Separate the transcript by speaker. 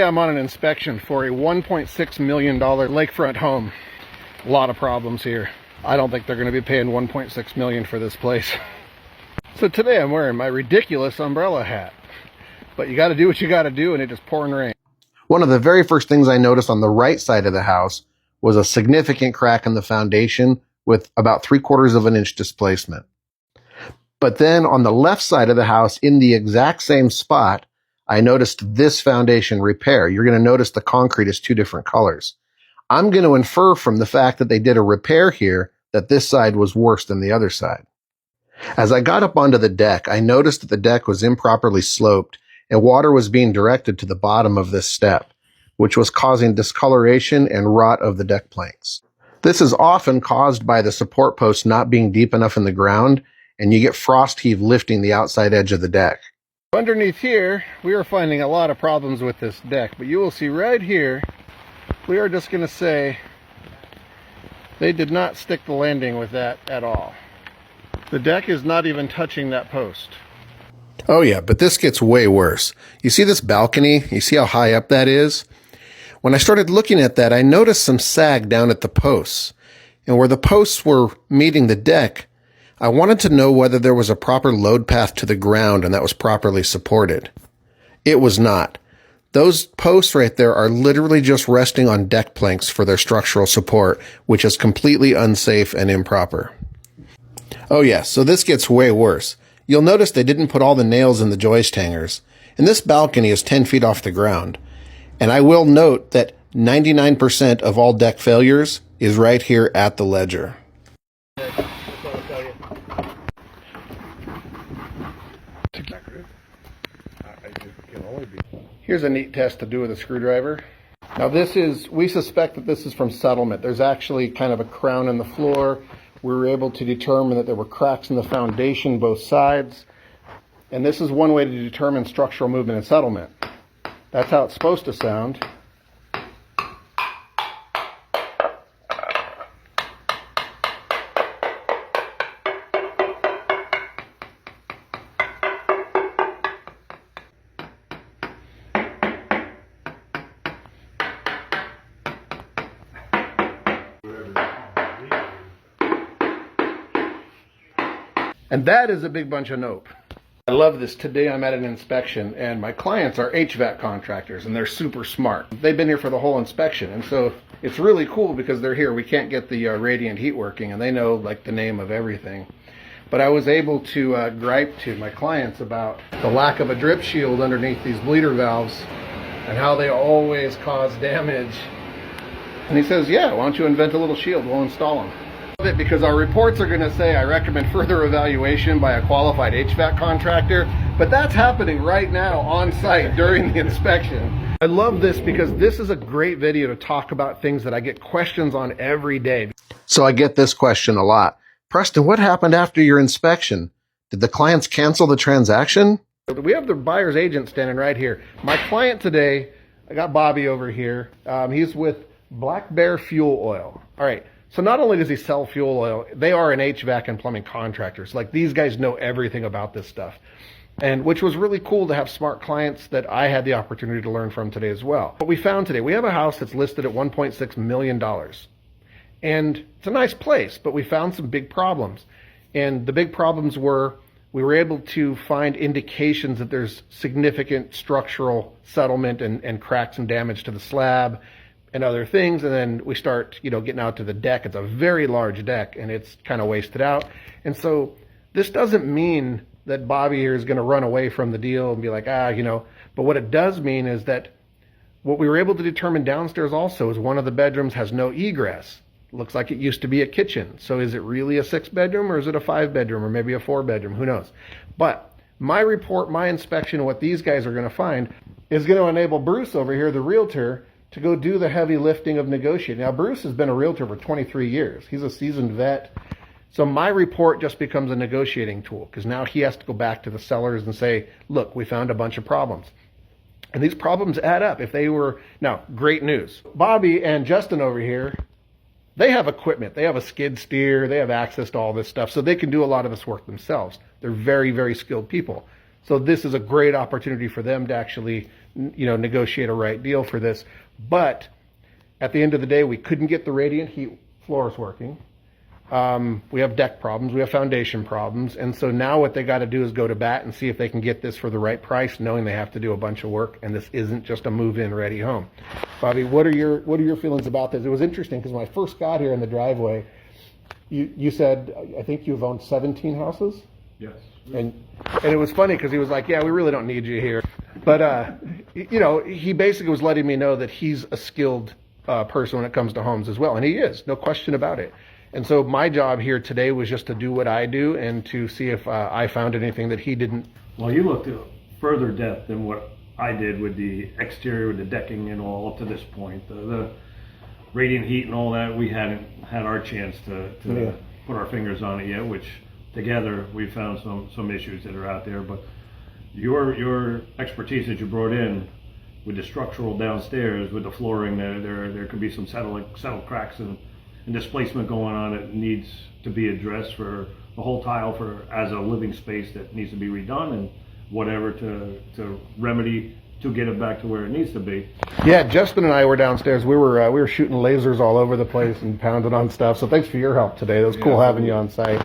Speaker 1: I'm on an inspection for a $1.6 million lakefront home. A lot of problems here. I don't think they're going to be paying $1.6 million for this place. So today I'm wearing my ridiculous umbrella hat. But you got to do what you got to do, and it just pouring rain. One of the very first things I noticed on the right side of the house was a significant crack in the foundation with about 3/4 of an inch displacement. But then on the left side of the house, in the exact same spot, I noticed this foundation repair. You're going to notice the concrete is two different colors. I'm going to infer from the fact that they did a repair here that this side was worse than the other side. As I got up onto the deck, I noticed that the deck was improperly sloped and water was being directed to the bottom of this step, which was causing discoloration and rot of the deck planks. This is often caused by the support posts not being deep enough in the ground, and you get frost heave lifting the outside edge of the deck. Underneath here, we are finding a lot of problems with this deck, but you will see right here, we are just going to say they did not stick the landing with that at all. The deck is not even touching that post. Oh yeah, but this gets way worse. You see this balcony? You see how high up that is? When I started looking at that, I noticed some sag down at the posts. And where the posts were meeting the deck, I wanted to know whether there was a proper load path to the ground and that was properly supported. It was not. Those posts right there are literally just resting on deck planks for their structural support, which is completely unsafe and improper. Oh yeah, so this gets way worse. You'll notice they didn't put all the nails in the joist hangers, and this balcony is 10 feet off the ground. And I will note that 99% of all deck failures is right here at the ledger. Here's a neat test to do with a screwdriver. Now we suspect that this is from settlement. There's actually kind of a crown in the floor. We were able to determine that there were cracks in the foundation, both sides. And this is one way to determine structural movement in settlement. That's how it's supposed to sound. And that is a big bunch of nope. I love this. Today I'm at an inspection and my clients are HVAC contractors and they're super smart. They've been here for the whole inspection, and so it's really cool because they're here. We can't get the radiant heat working and they know like the name of everything. But I was able to gripe to my clients about the lack of a drip shield underneath these bleeder valves and how they always cause damage. And he says, yeah, why don't you invent a little shield? We'll install them. Because our reports are going to say I recommend further evaluation by a qualified HVAC contractor, but that's happening right now on site during the inspection. I love this because this is a great video to talk about things that I get questions on every day. So I get this question a lot. Preston, what happened after your inspection? Did the clients cancel the transaction? We have the buyer's agent standing right here. My client today, I got Bobby over here. He's with Black Bear Fuel Oil. All right. So not only does he sell fuel oil, they are an HVAC and plumbing contractors. Like, these guys know everything about this stuff. And which was really cool to have smart clients that I had the opportunity to learn from today as well. What we found today, we have a house that's listed at $1.6 million. And it's a nice place, but we found some big problems. And the big problems were we were able to find indications that there's significant structural settlement and cracks and damage to the slab and other things, and then we start, getting out to the deck. It's a very large deck, and it's kind of wasted out. And so this doesn't mean that Bobby here is going to run away from the deal and be like, but what it does mean is that what we were able to determine downstairs also is one of the bedrooms has no egress. Looks like it used to be a kitchen. So is it really a 6-bedroom, or is it a 5-bedroom, or maybe a 4-bedroom? Who knows? But my report, my inspection, what these guys are going to find is going to enable Bruce over here, the realtor, to go do the heavy lifting of negotiating. Now, Bruce has been a realtor for 23 years. He's a seasoned vet. So my report just becomes a negotiating tool, because now he has to go back to the sellers and say, look, we found a bunch of problems. And these problems add up. Now, great news. Bobby and Justin over here, they have equipment. They have a skid steer. They have access to all this stuff. So they can do a lot of this work themselves. They're very, very skilled people. So this is a great opportunity for them to actually negotiate a right deal for this. But at the end of the day, we couldn't get the radiant heat floors working. We have deck problems, we have foundation problems, and so now what they got to do is go to bat and see if they can get this for the right price, knowing they have to do a bunch of work, and this isn't just a move-in ready home. Bobby, what are your feelings about this? It was interesting because when I first got here in the driveway, you said, I think you've owned 17 houses?
Speaker 2: Yes.
Speaker 1: And it was funny because he was like, yeah, we really don't need you here. But, he basically was letting me know that he's a skilled person when it comes to homes as well. And he is, no question about it. And so my job here today was just to do what I do and to see if I found anything that he didn't.
Speaker 2: Well, you looked at further depth than what I did with the exterior, with the decking and all up to this point. The radiant heat and all that, we hadn't had our chance to put our fingers on it yet, which together we found some issues that are out there. But your expertise that you brought in with the structural downstairs, with the flooring, there could be some settle cracks and displacement going on that needs to be addressed for the whole tile as a living space that needs to be redone, and whatever to remedy to get it back to where it needs to be.
Speaker 1: Yeah, Justin and I were downstairs. We were shooting lasers all over the place and pounding on stuff. So thanks for your help today. It was cool having you on site.